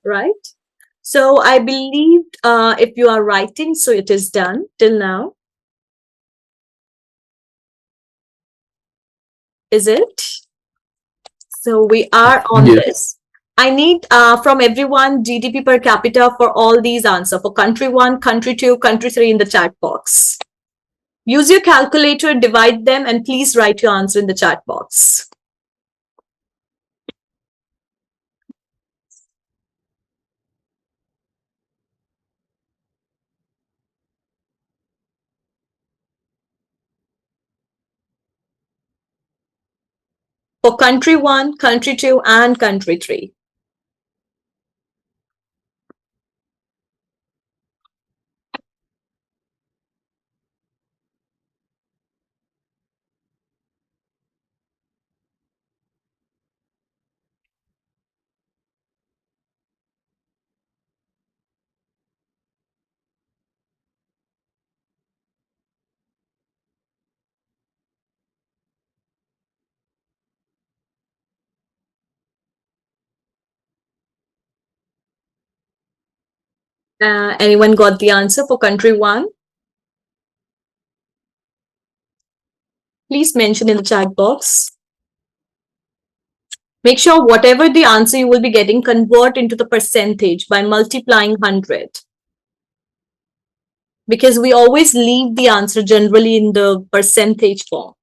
right? So I believe if you are writing, so it is done till now. Is it? So we are on Yeah. this. I need from everyone GDP per capita for all these answers for country one, country two, country three in the chat box. Use your calculator, divide them, and please write your answer in the chat box. For country one, country two, and country three. Anyone got the answer for country one? Please mention in the chat box. Make sure whatever the answer you will be getting, convert into the percentage by multiplying 100. Because we always leave the answer generally in the percentage form.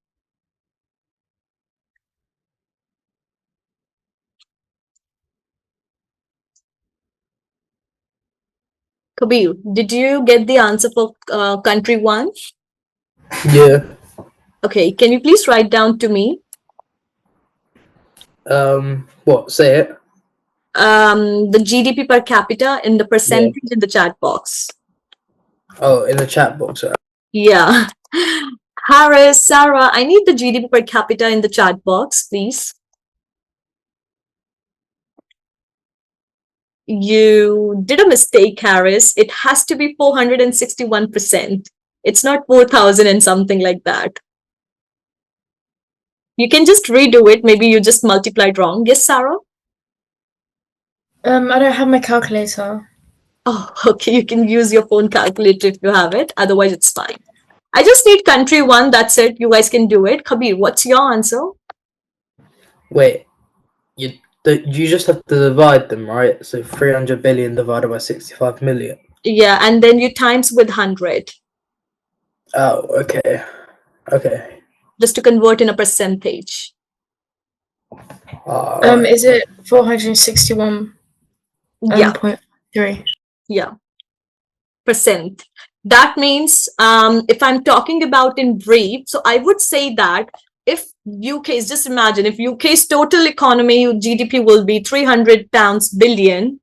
Kabir, did you get the answer for country one? Yeah. Okay, can you please write down to me? What? Say it. The GDP per capita in the Yeah. percentage in the chat box. Oh, in the chat box. Yeah. Harris, Sarah, I need the GDP per capita in the chat box, please. You did a mistake, Harris. It has to be 461%. It's not 4,000 and something like that. You can just redo it. Maybe you just multiplied wrong. Yes, Sarah? I don't have my calculator. Oh, okay. You can use your phone calculator if you have it. Otherwise, it's fine. I just need country one. That's it. You guys can do it. Kabir, what's your answer? Wait, you just have to divide them, right? So 300 billion divided by 65 million. Yeah, and then you times with 100 Oh, okay. Okay. just to convert in a percentage. Right. Is it 461 Yeah, point 3? yeah, percent. That means if I'm talking about in brief, so I would say that if UK's, just imagine if UK's total economy GDP will be 300 pounds billion,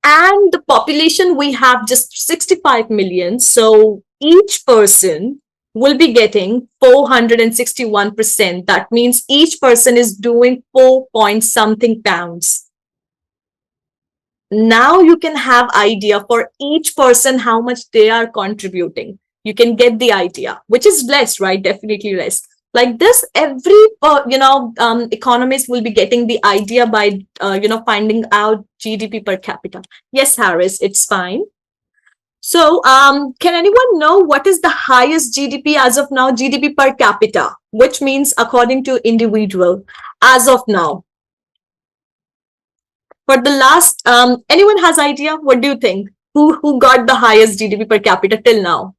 and the population we have just 65 million, so each person will be getting 461%. That means each person is doing 4 point something pounds. Now you can have idea for each person how much they are contributing. You can get the idea, which is less, right? Definitely less. Like this, every economist will be getting the idea by finding out GDP per capita. Yes, Harris, it's fine. So, can anyone know what is the highest GDP as of now? GDP per capita, which means according to individual as of now. For the last, anyone has idea? What do you think? Who got the highest GDP per capita till now?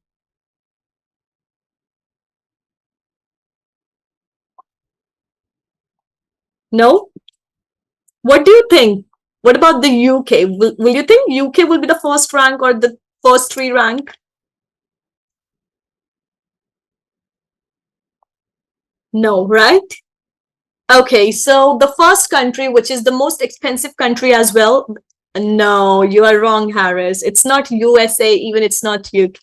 No? What do you think? What about the UK? Will you think UK will be the first rank or the first three rank? No, right? Okay, so the first country, which is the most expensive country as well. No, you are wrong, Harris. It's not USA, even it's not UK.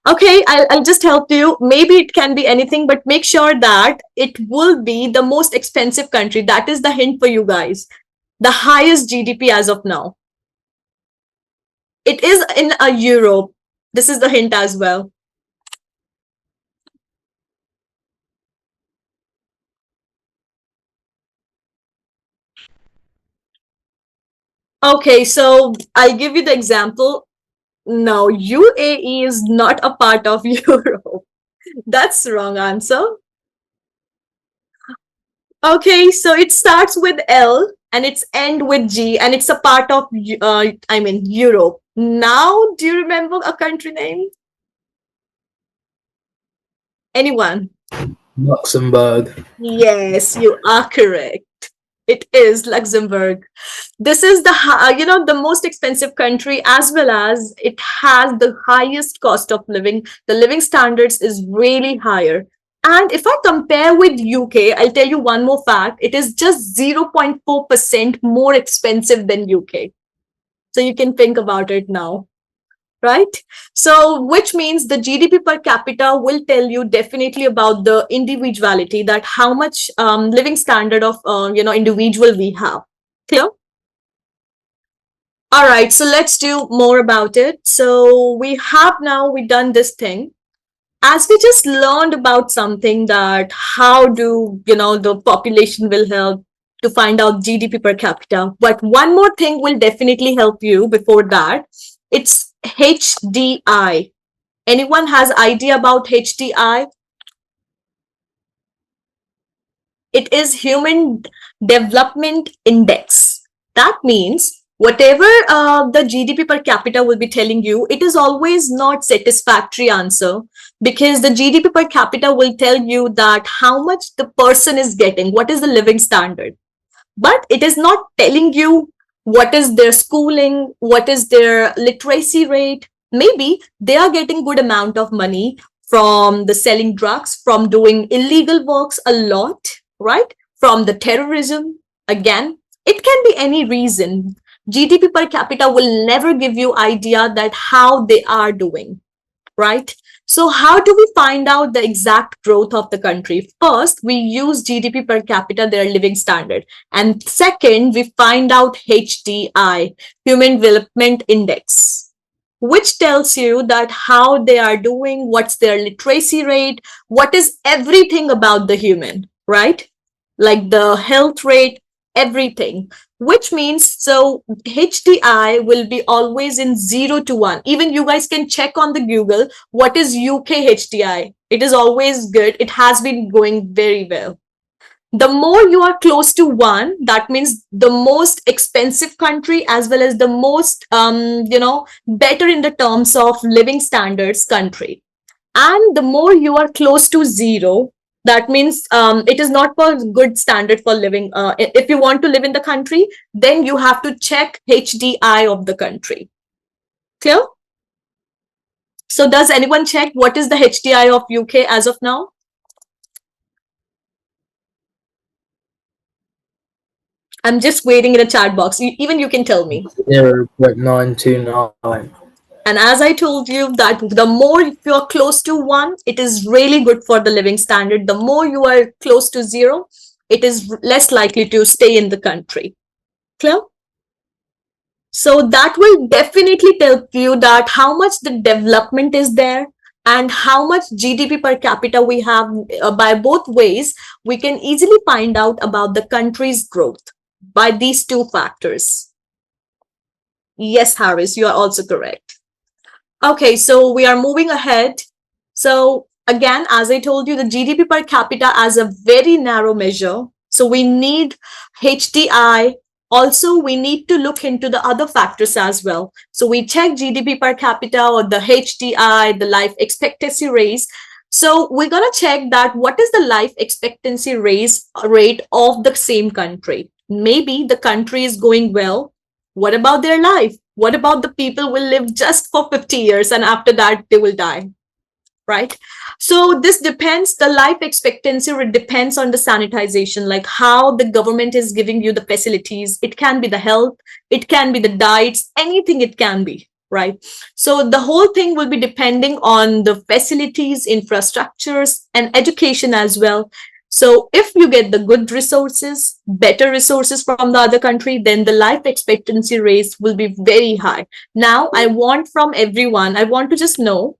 Okay, I'll just help you. Maybe it can be anything, but make sure that it will be the most expensive country. That is the hint for you guys. The highest GDP as of now. It is in a Europe. This is the hint as well. Okay, so I give you the example. No, UAE is not a part of Europe. That's the wrong answer. Okay, so it starts with L and it's end with G and it's a part of Europe. Now, do you remember a country name? Anyone? Luxembourg. Yes, you are correct. It is Luxembourg. This is the most expensive country, as well as it has the highest cost of living. The living standards is really higher. And if I compare with UK, I'll tell you one more fact. It is just 0.4% more expensive than UK. So you can think about it now, right? So which means the GDP per capita will tell you definitely about the individuality, that how much living standard of individual we have. Clear? All right, so let's do more about it. So we done this thing. As we just learned about something, that how do the population will help to find out GDP per capita. But one more thing will definitely help you before that. It's HDI. Anyone has idea about HDI? It is Human Development Index. That means whatever the GDP per capita will be telling you, it is always not satisfactory answer, because the GDP per capita will tell you that how much the person is getting, what is the living standard. But it is not telling you what is their schooling, what is their literacy rate. Maybe they are getting good amount of money from the selling drugs, from doing illegal works a lot, right? From the terrorism. Again, it can be any reason. GDP per capita will never give you idea that how they are doing, right? So how do we find out the exact growth of the country? First, we use GDP per capita, their living standard. And second, we find out HDI, Human Development Index, which tells you that how they are doing, what's their literacy rate, what is everything about the human, right? Like the health rate, everything. Which means, so HDI will be always in 0 to 1. Even you guys can check on the Google what is UK HDI. It is always good. It has been going very well. The more you are close to 1, that means the most expensive country, as well as the most better in the terms of living standards country. And the more you are close to 0, that means it is not for good standard for living. If you want to live in the country, then you have to check HDI of the country. Clear? So does anyone check what is the HDI of UK as of now? I'm just waiting in a chat box. Even you can tell me. 0.929. And as I told you, that the more if you're close to 1, it is really good for the living standard. The more you are close to 0, it is less likely to stay in the country. Clear? So that will definitely tell you that how much the development is there and how much GDP per capita we have. By both ways, we can easily find out about the country's growth by these two factors. Yes, Harris, you are also correct. Okay, so we are moving ahead. So again, as I told you, the GDP per capita as a very narrow measure. So we need HDI. Also, we need to look into the other factors as well. So we check GDP per capita or the HDI, the life expectancy rate. So we're going to check that what is the life expectancy rate of the same country. Maybe the country is going well. What about their life? What about the people will live just for 50 years and after that they will die, right? So this depends, the life expectancy depends on the sanitization, like how the government is giving you the facilities. It can be the health, it can be the diets, anything it can be, right? So the whole thing will be depending on the facilities, infrastructures, and education as well. So if you get the good resources, better resources from the other country, then the life expectancy rate will be very high. Now, I want from everyone, I want to just know.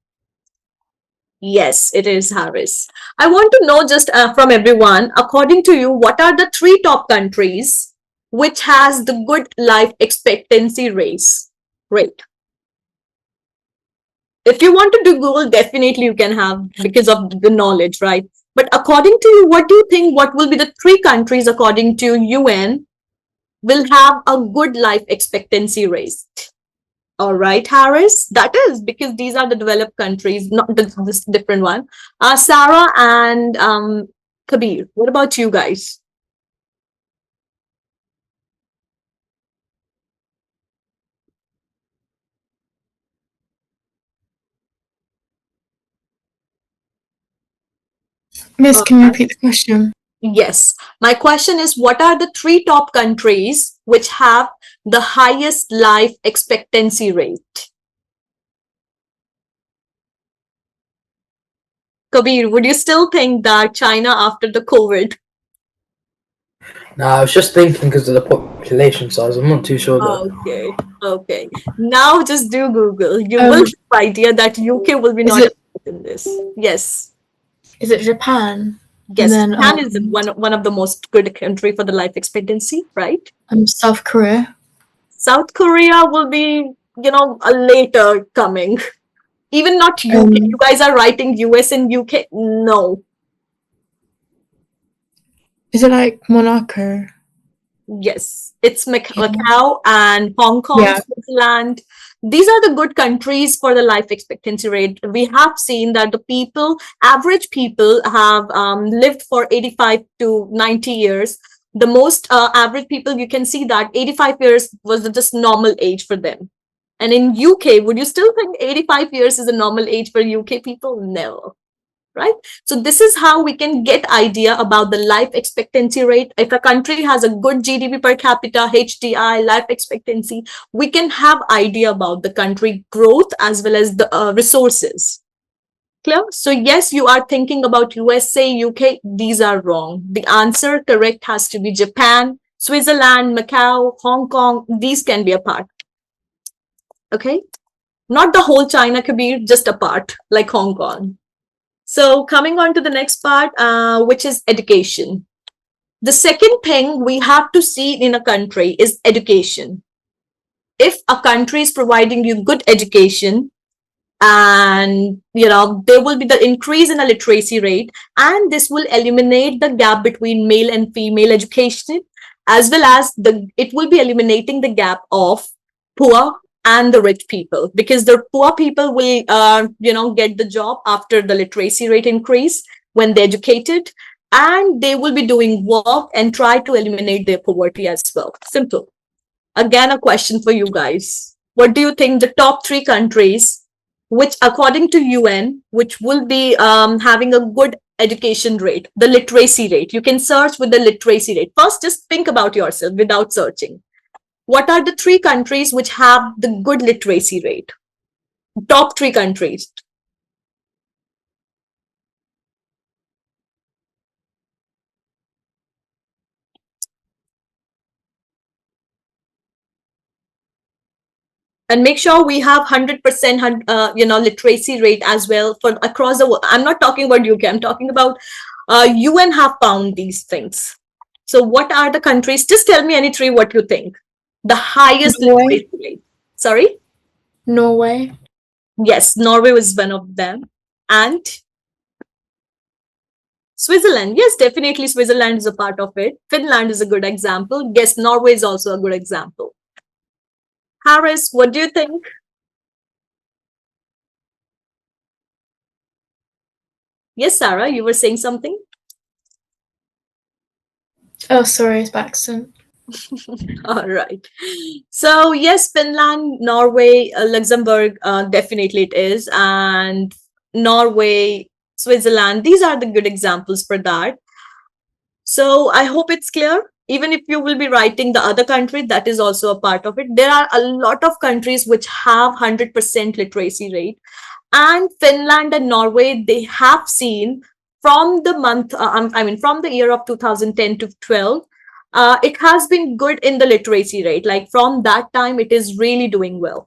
Yes, it is Harris. I want to know just from everyone, according to you, what are the 3 top countries which has the good life expectancy rate? If you want to do Google, definitely you can have because of the knowledge, right? But according to you, what do you think? What will be the three countries according to UN will have a good life expectancy rate? All right, Harris, that is because these are the developed countries, not this different one. Sarah and Kabir, what about you guys? Miss, can you repeat the question? Yes. My question is, what are the three top countries which have the highest life expectancy rate? Kabir, would you still think that China after the COVID? No, I was just thinking because of the population size. I'm not too sure though. Okay, okay. Now just do Google. You will Um, have idea that UK will be is not it in this. Yes. is it Japan? And Yes, then Japan is one of the most good country for the life expectancy, right? South Korea. South Korea will be, a later coming. Even not UK. You guys are writing US and UK. No. Is it like Monaco? Yes, it's Macau and Hong Kong, Yeah. Switzerland. These are the good countries for the life expectancy rate. We have seen that average people have lived for 85 to 90 years. The most average people, you can see that 85 years was the just normal age for them. And in UK, would you still think 85 years is a normal age for UK people? No. Right? So this is how we can get idea about the life expectancy rate. If a country has a good GDP per capita, HDI, life expectancy, we can have idea about the country growth as well as the resources. Clear? So yes, you are thinking about USA, UK. These are wrong. The answer correct has to be Japan, Switzerland, Macau, Hong Kong. These can be a part. Okay? Not the whole China, Kabir, just a part like Hong Kong. So coming on to the next part, which is education. The second thing we have to see in a country is education. If a country is providing you good education, and there will be the increase in a literacy rate, and this will eliminate the gap between male and female education, as well as it will be eliminating the gap of poor and the rich people, because the poor people will get the job after the literacy rate increase when they're educated, and they will be doing work and try to eliminate their poverty as well. Simple. Again, a question for you guys. What do you think the top three countries which according to UN, which will be having a good education rate, the literacy rate? You can search with the literacy rate. First, just think about yourself without searching. What are the three countries which have the good literacy rate? Top three countries. And make sure we have 100% literacy rate as well for across the world. I'm not talking about UK. I'm talking about UN have found these things. So what are the countries? Just tell me any three what you think. The highest literacy rate. Sorry? Norway. Yes, Norway was one of them. And Switzerland. Yes, definitely Switzerland is a part of it. Finland is a good example. Yes, Norway is also a good example. Harris, what do you think? Yes, Sarah, you were saying something? Oh, sorry, it's by accident. All right. So yes, Finland, Norway, Luxembourg, definitely it is. And Norway, Switzerland, these are the good examples for that. So I hope it's clear. Even if you will be writing the other country, that is also a part of it. There are a lot of countries which have 100% literacy rate. And Finland and Norway, they have seen from the from the year of 2010 to 12, it has been good in the literacy rate. Like from that time, it is really doing well.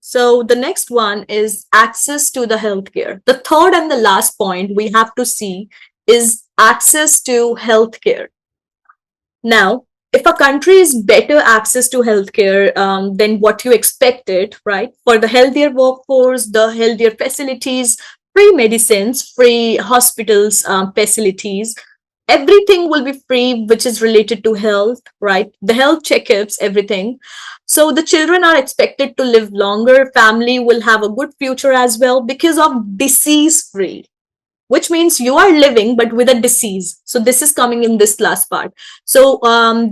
So the next one is access to the healthcare. The third and the last point we have to see is access to healthcare. Now, if a country is better access to healthcare than what you expected, right? For the healthier workforce, the healthier facilities, free medicines, free hospitals, facilities, everything will be free, which is related to health, right? The health checkups, everything. So the children are expected to live longer. Family will have a good future as well because of disease free, which means you are living but with a disease. So this is coming in this last part. So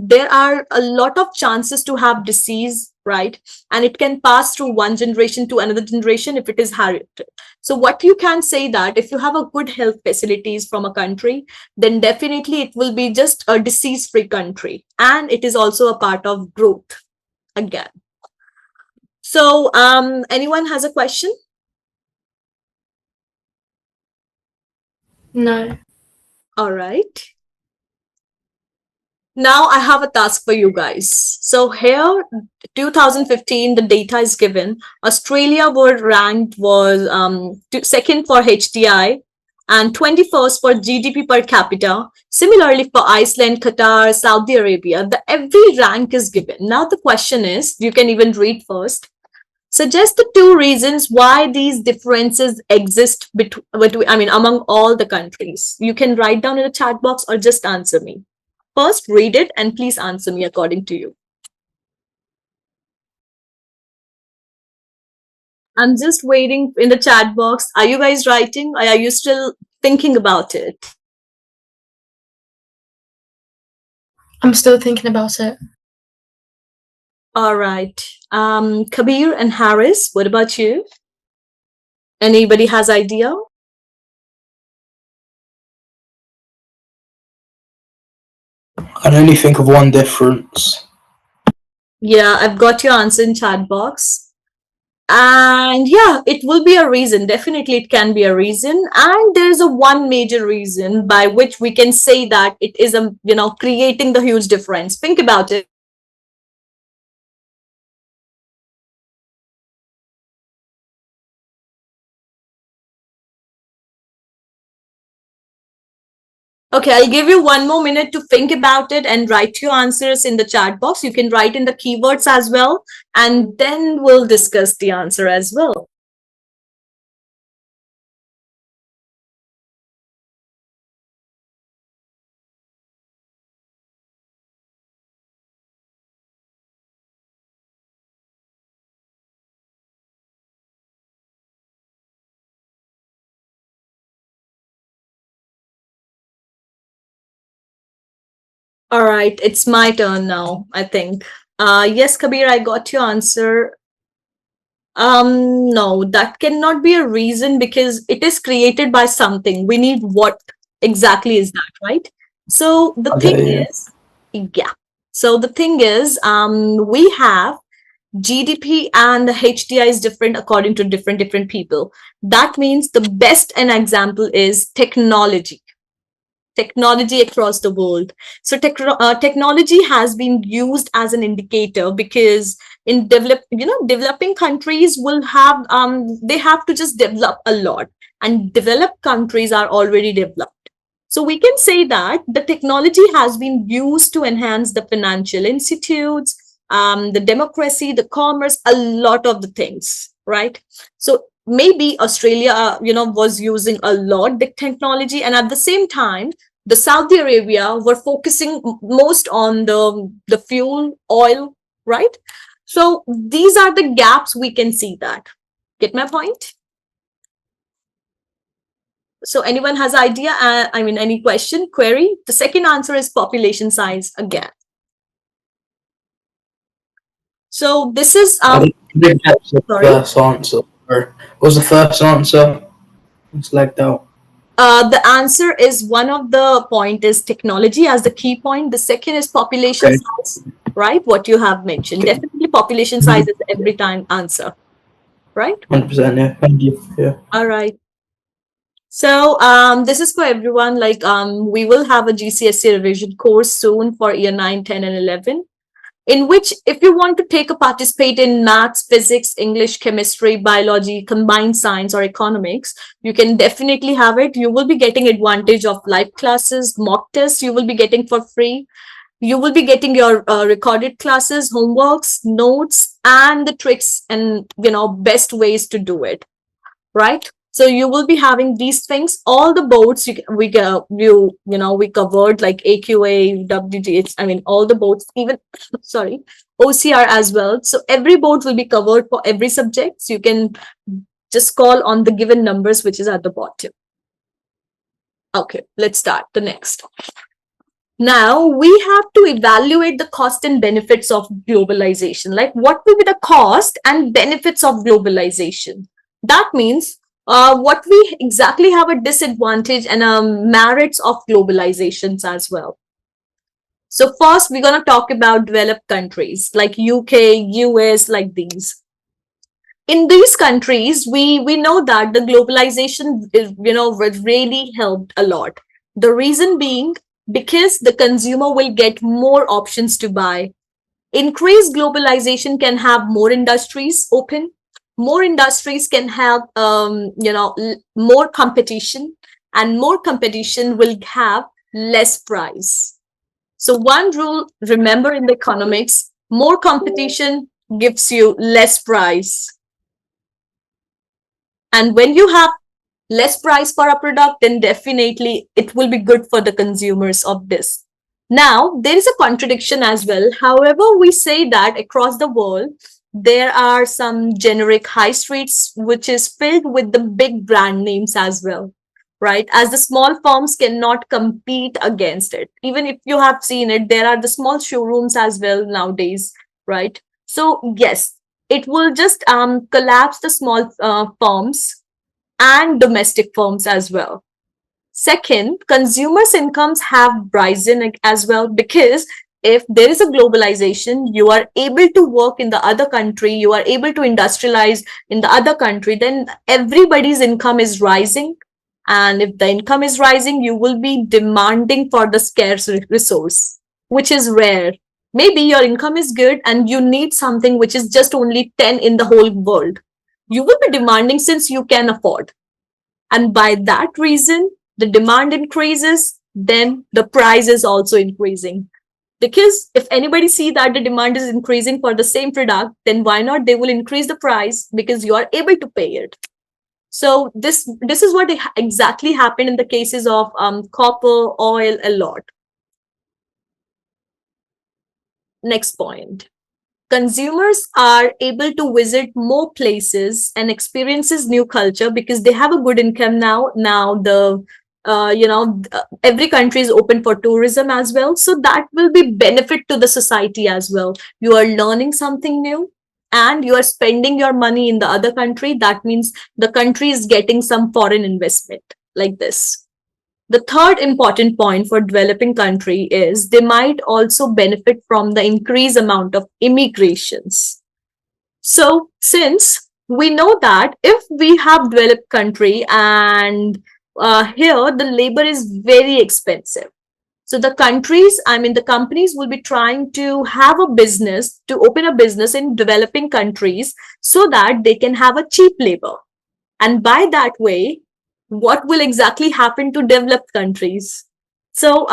there are a lot of chances to have disease, right? And it can pass through one generation to another generation if it is inherited. So what you can say that if you have a good health facilities from a country, then definitely it will be just a disease free country, and it is also a part of growth again. So anyone has a question? No. All right. Now I have a task for you guys. So here, 2015, the data is given. Australia world ranked was second for HDI and 21st for GDP per capita. Similarly for Iceland, Qatar, Saudi Arabia, every rank is given. Now the question is, you can even read first. Suggest the two reasons why these differences exist among all the countries. You can write down in the chat box or just answer me. First, read it and please answer me according to you. I'm just waiting in the chat box. Are you guys writing or are you still thinking about it? I'm still thinking about it. All right. Kabir and Harris, what about you? Anybody has idea? I can only think of one difference. Yeah, I've got your answer in chat box. And yeah, it will be a reason. Definitely it can be a reason. And there's a one major reason by which we can say that it is creating the huge difference. Think about it. Okay, I'll give you 1 more minute to think about it and write your answers in the chat box. You can write in the keywords as well, and then we'll discuss the answer as well. All right, it's my turn now, I think. Yes, Kabir, I got your answer. No, that cannot be a reason because it is created by something. We need what exactly is that, right? So the thing is, yeah. So the thing is, we have GDP and the HDI is different according to different people. That means the best an example is technology across the world. So technology has been used as an indicator because in developing countries will have they have to just develop a lot, and developed countries are already developed. So we can say that the technology has been used to enhance the financial institutes, the democracy, the commerce, a lot of the things, right? So maybe Australia, was using a lot the technology, and at the same time, the Saudi Arabia were focusing most on the fuel, oil, right? So these are the gaps we can see that. Get my point? So anyone has idea? Any question, query? The second answer is population size again. So this is I think that's the sorry. first answer. What was the first answer? It's legged out. The answer is one of the point is technology as the key point. The second is population size, right? What you have mentioned. Definitely population size is every time answer, right? 100%, yeah. Thank you. Yeah. All right. So this is for everyone. Like we will have a GCSE revision course soon for year 9, 10, and 11. In which, if you want to participate in maths, physics, English, chemistry, biology, combined science, or economics, you can definitely have it. You will be getting advantage of live classes, mock tests you will be getting for free. You will be getting your recorded classes, homeworks, notes, and the tricks and best ways to do it, right? So you will be having these things. All the boards we covered, like AQA, WGH. I mean, all the boards, even sorry, OCR as well. So every board will be covered for every subject. So you can just call on the given numbers, which is at the bottom. Okay, let's start the next. Now we have to evaluate the cost and benefits of globalization. Like, what will be the cost and benefits of globalization? That means what we exactly have a disadvantage and merits of globalizations as well. So first, we're going to talk about developed countries like UK, US, like these. In these countries, we know that the globalization is, really helped a lot. The reason being because the consumer will get more options to buy. Increased globalization can have more industries open. More industries can have more competition, and more competition will have less price. So one rule, remember, in the economics, more competition gives you less price. And when you have less price for a product, then definitely it will be good for the consumers of this. Now, there is a contradiction as well. However, we say that across the world, there are some generic high streets which is filled with the big brand names as well, right? As the small firms cannot compete against it. Even if you have seen it, there are the small showrooms as well nowadays, right? So yes, it will just collapse the small firms and domestic firms as well. Second, consumers' incomes have risen as well, because if there is a globalization, you are able to work in the other country, you are able to industrialize in the other country, then everybody's income is rising. And if the income is rising, you will be demanding for the scarce resource, which is rare. Maybe your income is good and you need something which is just only 10 in the whole world. You will be demanding since you can afford. And by that reason, the demand increases, then the price is also increasing. Because if anybody see that the demand is increasing for the same product, then why not they will increase the price, because you are able to pay it. So this is what exactly happened in the cases of copper, oil, a lot. Next point. Consumers are able to visit more places and experiences new culture because they have a good income now. Now the every country is open for tourism as well, so that will be benefit to the society as well. You are learning something new and you are spending your money in the other country. That means the country is getting some foreign investment like this. The third important point for developing country is they might also benefit from the increased amount of immigrations. So since we know that if we have developed country and here the labor is very expensive. So the countries, I mean the companies will be trying to have a business, to open a business in developing countries so that they can have a cheap labor. And by that way, what will exactly happen to developed countries? So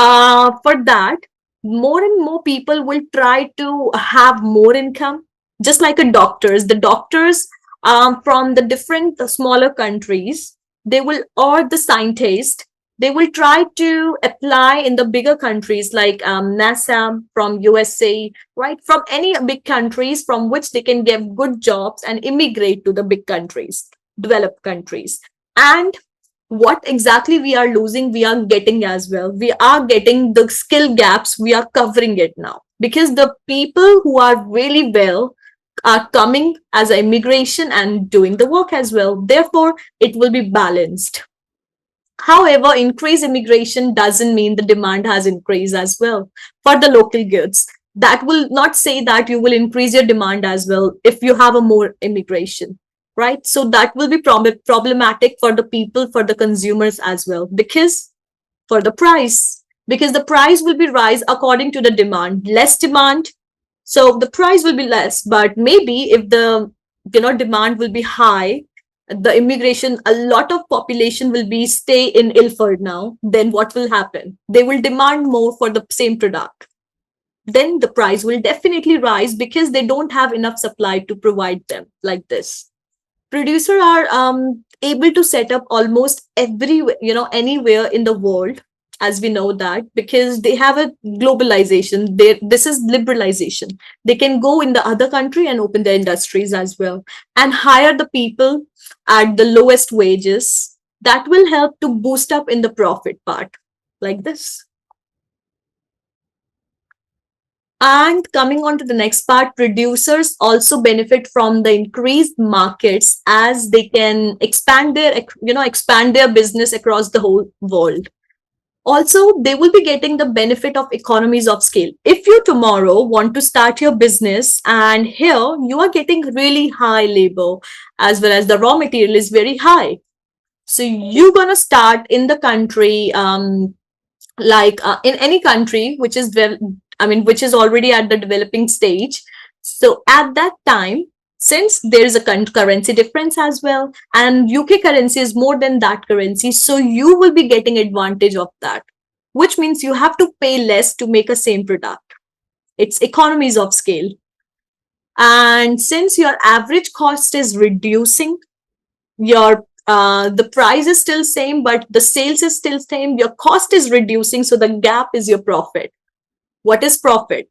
for that, more and more people will try to have more income, just like a doctors. The doctors from the different smaller countries, they will, or the scientists, they will try to apply in the bigger countries like NASA from USA, right? From any big countries from which they can get good jobs and immigrate to the big countries, developed countries. And what exactly we are losing, we are getting as well. We are getting the skill gaps, we are covering it now, because the people who are really well are coming as immigration and doing the work as well. Therefore, it will be balanced. However, increased immigration doesn't mean the demand has increased as well for the local goods. That will not say that you will increase your demand as well if you have a more immigration, right? So that will be problematic for the people, for the consumers as well, because for the price, because the price will be rise according to the demand. Less demand, so the price will be less. But maybe if the demand will be high, the immigration, a lot of population will be stay in Ilford now, then what will happen? They will demand more for the same product. then the price will definitely rise because they don't have enough supply to provide them like this. Producers are able to set up almost everywhere, anywhere in the world, as we know that, because they have a globalization. This is liberalization. They can go in the other country and open their industries as well and hire the people at the lowest wages. That will help to boost up in the profit part like this. And coming on to the next part, producers also benefit from the increased markets as they can expand their business across the whole world. Also, they will be getting the benefit of economies of scale. If you tomorrow want to start your business and here you are getting really high labor as well as the raw material is very high. So you're going to start in the country, in any country which is which is already at the developing stage. So at that time, since there is a currency difference as well, and UK currency is more than that currency, so you will be getting advantage of that, which means you have to pay less to make a same product. It's economies of scale. And since your average cost is reducing, your the price is still same, but the sales is still same, your cost is reducing, so the gap is your profit. What is profit?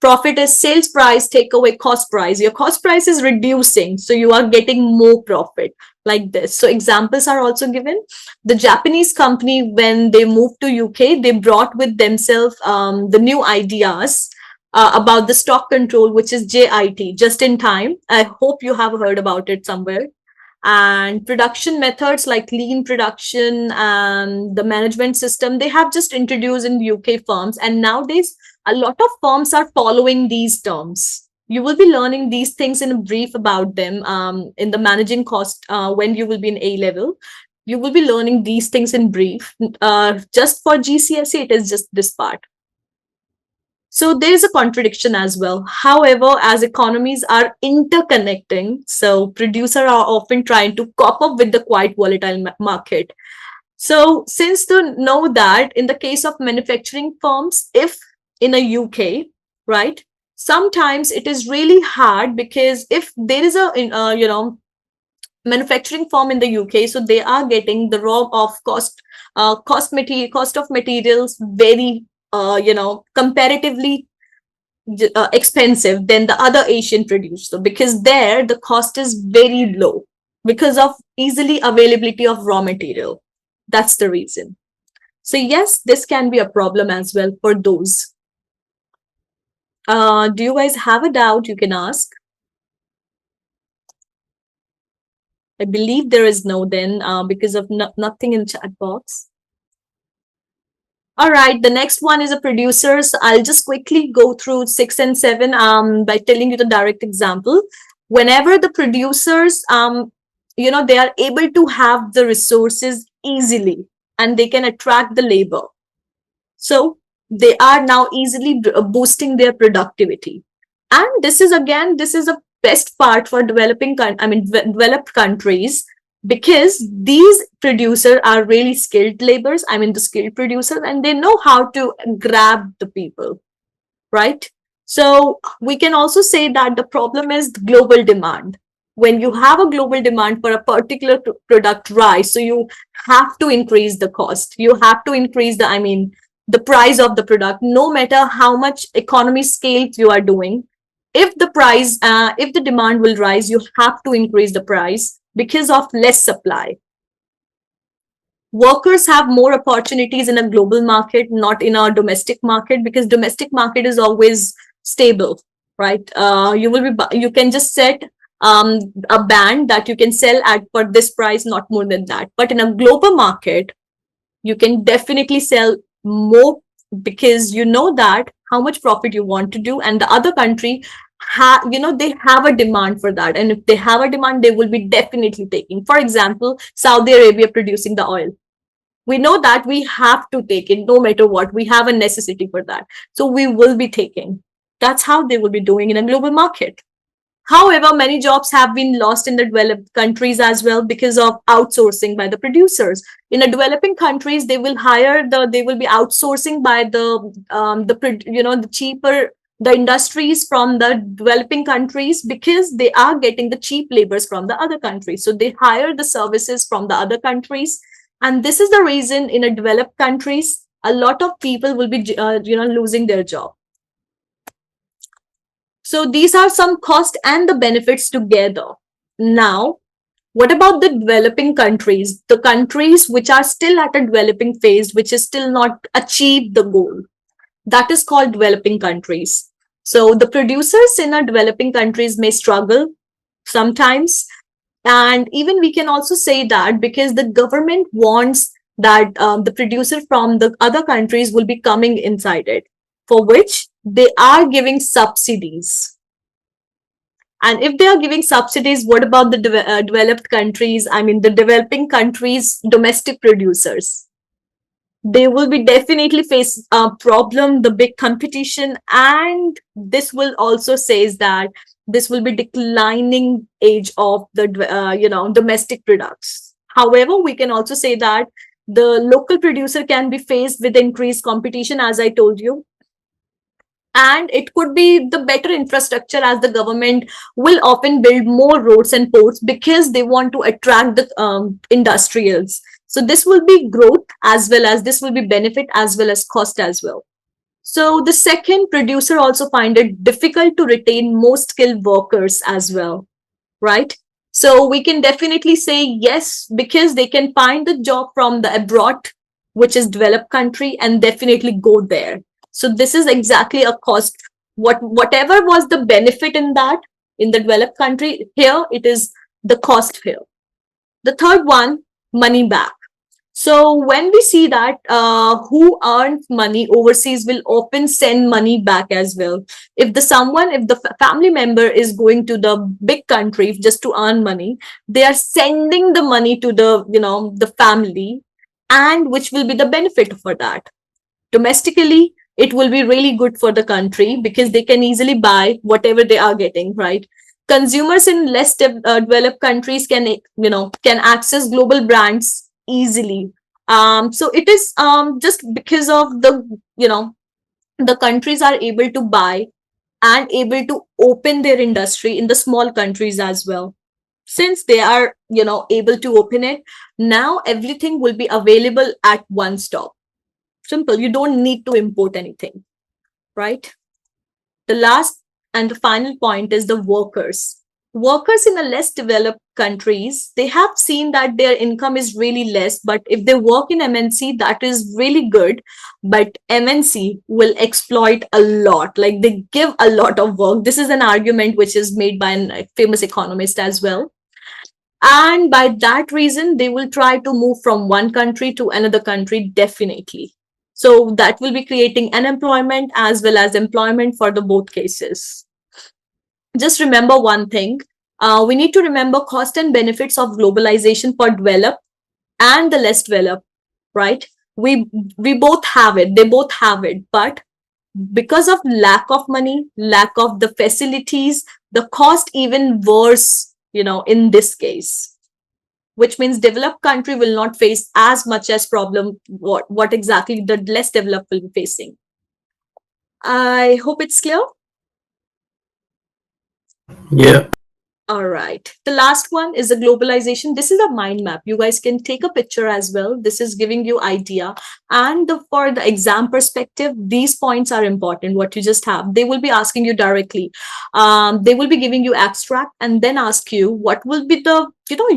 Profit is sales price take away cost price. Your cost price is reducing, so you are getting more profit like this. So examples are also given. The Japanese company, when they moved to UK, they brought with themselves the new ideas about the stock control, which is JIT, just in time. I hope you have heard about it somewhere. And production methods like lean production and the management system, they have just introduced in UK firms, and nowadays a lot of firms are following these terms. You will be learning these things in a brief about them in the managing cost when you will be in A level. You will be learning these things in brief. Just for GCSE, it is just this part. So there is a contradiction as well. However, as economies are interconnecting, so producers are often trying to cope up with the quite volatile market. So since to know that in the case of manufacturing firms, if in a UK, right, sometimes it is really hard because if there is a manufacturing firm in the UK, so they are getting the raw of cost of materials very comparatively expensive than the other Asian producer, because there the cost is very low because of easily availability of raw material. That's the reason. So yes, this can be a problem as well for those. Do you guys have a doubt? You can ask. I believe there is no then because of nothing in chat box. All right, the next one is a producers. I'll just quickly go through 6 and 7 by telling you the direct example. Whenever the producers, they are able to have the resources easily and they can attract the labor. So they are now easily boosting their productivity. And this is a best part for developed countries, because these producers are really skilled laborers, the skilled producers, and they know how to grab the people, right? So we can also say that the problem is global demand. When you have a global demand for a particular product rise, so you have to increase the cost. You have to increase the price of the product, no matter how much economy scale you are doing. If the demand will rise, you have to increase the price because of less supply. Workers have more opportunities in a global market, not in our domestic market, because domestic market is always stable, right? You can just set a band that you can sell at for this price, not more than that. But in a global market, you can definitely sell more, because you know that how much profit you want to do, and the other country they have a demand for that, and if they have a demand, they will be definitely taking. For example, Saudi Arabia producing the oil, we know that we have to take it no matter what. We have a necessity for that, so we will be taking. That's how they will be doing in a global market. However, many jobs have been lost in the developed countries as well because of outsourcing by the producers. In the developing countries, they will be outsourcing by the cheaper the industries from the developing countries, because they are getting the cheap labors from the other countries. So they hire the services from the other countries, and this is the reason in a developed countries a lot of people will be losing their job. So these are some cost and the benefits together. Now, what about the developing countries, the countries which are still at a developing phase, which is still not achieved the goal? That is called developing countries. So the producers in our developing countries may struggle sometimes. And even we can also say that because the government wants that the producer from the other countries will be coming inside it, for which they are giving subsidies. And if they are giving subsidies, what about the developed countries? I mean, the developing countries' domestic producers. They will be definitely face a problem, the big competition, and this will also says that this will be declining age of the domestic products. However, we can also say that the local producer can be faced with increased competition, as I told you, and it could be the better infrastructure, as the government will often build more roads and ports because they want to attract the industrials. So this will be growth, as well as this will be benefit as well as cost as well. So the second, producer also find it difficult to retain most skilled workers as well, right? So we can definitely say yes, because they can find the job from the abroad, which is developed country, and definitely go there. So this is exactly a cost. Whatever was the benefit in that in the developed country, here it is the cost here. The third one, money back. So when we see that who earns money overseas will often send money back as well. If the family member is going to the big country just to earn money, they are sending the money to the family, and which will be the benefit for that. Domestically, it will be really good for the country because they can easily buy whatever they are getting, right? Consumers in less developed countries can access global brands easily. So it is just because of the countries are able to buy and able to open their industry in the small countries as well. Since they are able to open it, now everything will be available at one stop. Simple. You don't need to import anything, right? The last and the final point is the workers. Workers in the less developed countries, they have seen that their income is really less, but if they work in MNC, that is really good. But MNC will exploit a lot, like they give a lot of work. This is an argument which is made by a famous economist as well. And by that reason, they will try to move from one country to another country, definitely. So that will be creating unemployment as well as employment for the both cases. Just remember one thing. We need to remember cost and benefits of globalization for developed and the less developed, right? We both have it. They both have it. But because of lack of money, lack of the facilities, the cost even worse, in this case, which means developed country will not face as much as problem what exactly the less developed will be facing. I hope it's clear. Yeah. All right. The last one is the globalization. This is a mind map. You guys can take a picture as well. This is giving you idea. And for the exam perspective, these points are important. What you just have, they will be asking you directly. They will be giving you abstract and then ask you what will be the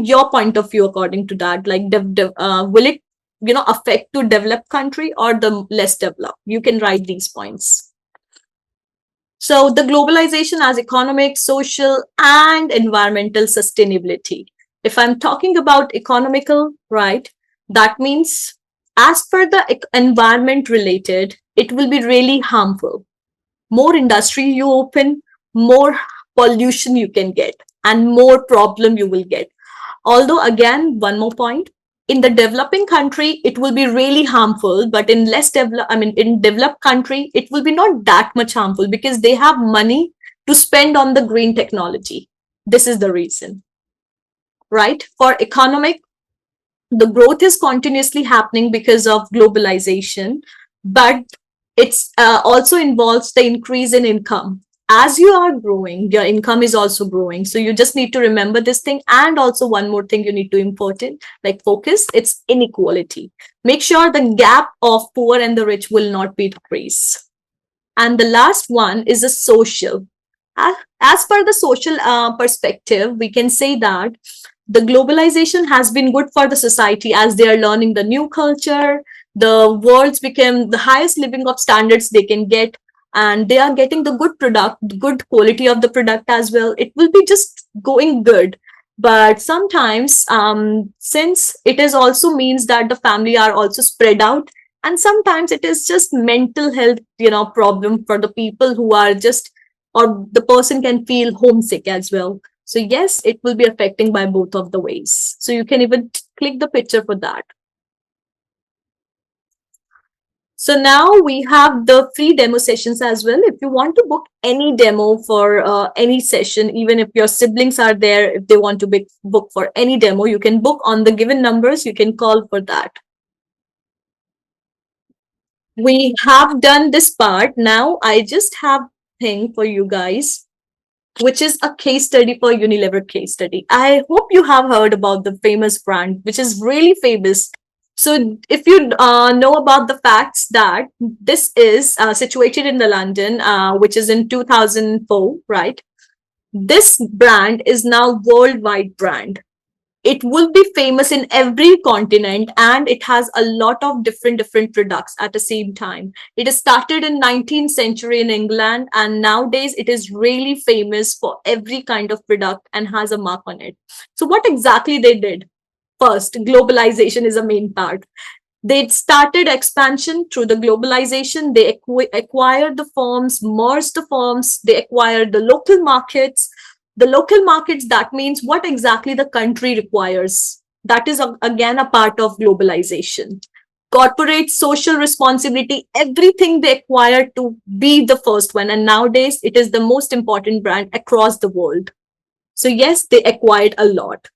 your point of view according to that. Like will it affect to developed country or the less developed? You can write these points. So the globalization as economic, social, and environmental sustainability. If I'm talking about economical, right, that means as per the environment related, it will be really harmful. More industry you open, more pollution you can get, and more problem you will get. Although again, one more point, in the developing country, it will be really harmful, but in in developed country, it will be not that much harmful because they have money, to spend on the green technology. This is the reason, right? For economic, the growth is continuously happening because of globalization, but it's also involves the increase in income. As you are growing, your income is also growing. So you just need to remember this thing. And also one more thing you need to important, like focus, it's inequality. Make sure the gap of poor and the rich will not be decreased. And the last one is the social. As per the social perspective, we can say that the globalization has been good for the society as they are learning the new culture. The world's become the highest living of standards they can get, and they are getting the good product, good quality of the product as well. It will be just going good. But sometimes, since it is also means that the family are also spread out, and sometimes it is just mental health, problem for the people who are just, or the person can feel homesick as well. So yes, it will be affecting by both of the ways. So you can even click the picture for that. So now we have the free demo sessions as well. If you want to book any demo for any session, even if your siblings are there, if they want to book for any demo, you can book on the given numbers. You can call for that. We have done this part. Now I just have thing for you guys, which is a case study for Unilever case study. I hope you have heard about the famous brand, which is really famous. So if you know about the facts that this is situated in the London, which is in 2004, right? This brand is now worldwide brand. It will be famous in every continent, and it has a lot of different products at the same time. It is started in 19th century in England, and nowadays it is really famous for every kind of product and has a mark on it. So what exactly they did? First, globalization is a main part. They started expansion through the globalization. They acquired the firms, merged the firms, they acquired the local markets. The local markets, that means what exactly the country requires. That is, again, a part of globalization. Corporate social responsibility, everything they acquired to be the first one. And nowadays, it is the most important brand across the world. So yes, they acquired a lot.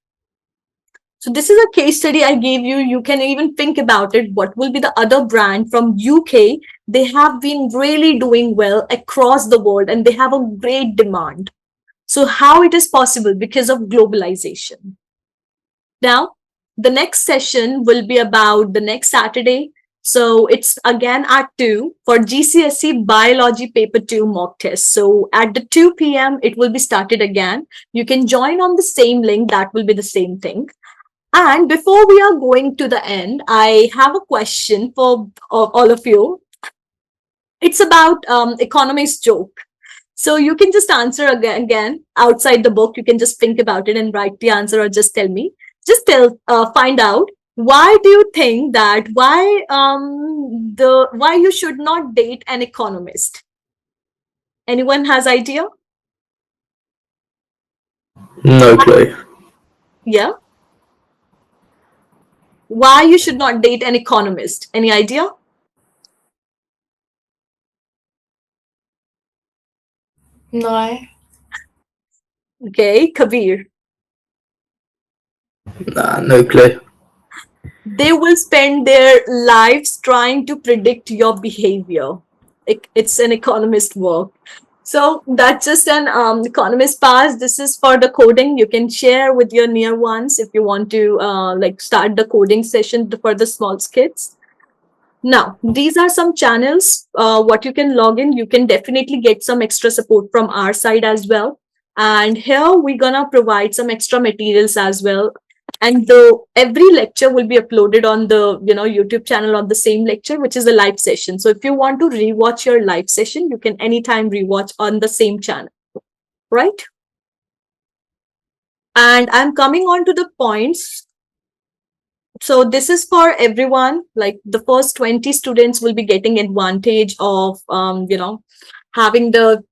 So this is a case study I gave you. You can even think about it. What will be the other brand from UK? They have been really doing well across the world, and they have a great demand. So how it is possible? Because of globalization. Now, the next session will be about the next Saturday. So it's again at 2 for GCSE Biology Paper 2 mock test. So at the 2 p.m., it will be started again. You can join on the same link. That will be the same thing. And before we are going to the end, I have a question for all of you. It's about economist joke. So you can just answer again outside the book. You can just think about it and write the answer, or just tell me. Just find out, why do you think that why you should not date an economist? Anyone has idea? No clue. Yeah. Why you should not date an economist? Any idea? No. Okay, Kabir. Nah, no clue. They will spend their lives trying to predict your behavior. It's an economist work. So that's just an economist pass. This is for the coding. You can share with your near ones if you want to start the coding session for the small kids. Now, these are some channels what you can log in. You can definitely get some extra support from our side as well. And here we're gonna provide some extra materials as well. And every lecture will be uploaded on the YouTube channel on the same lecture, which is a live session. So if you want to rewatch your live session, you can anytime rewatch on the same channel, right? And I'm coming on to the points. So this is for everyone. Like the first 20 students will be getting advantage of having the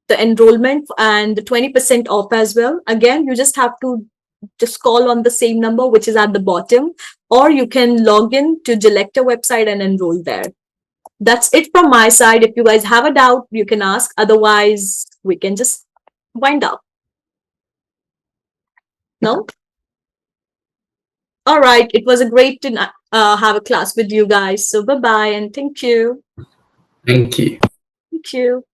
enrollment and the 20% off as well. Again, you just have to just call on the same number, which is at the bottom, or you can log in to Glecta website and enroll there. That's it from my side. If you guys have a doubt, you can ask. Otherwise, we can just wind up. No? All right. It was a great to have a class with you guys. So bye-bye and thank you. Thank you. Thank you.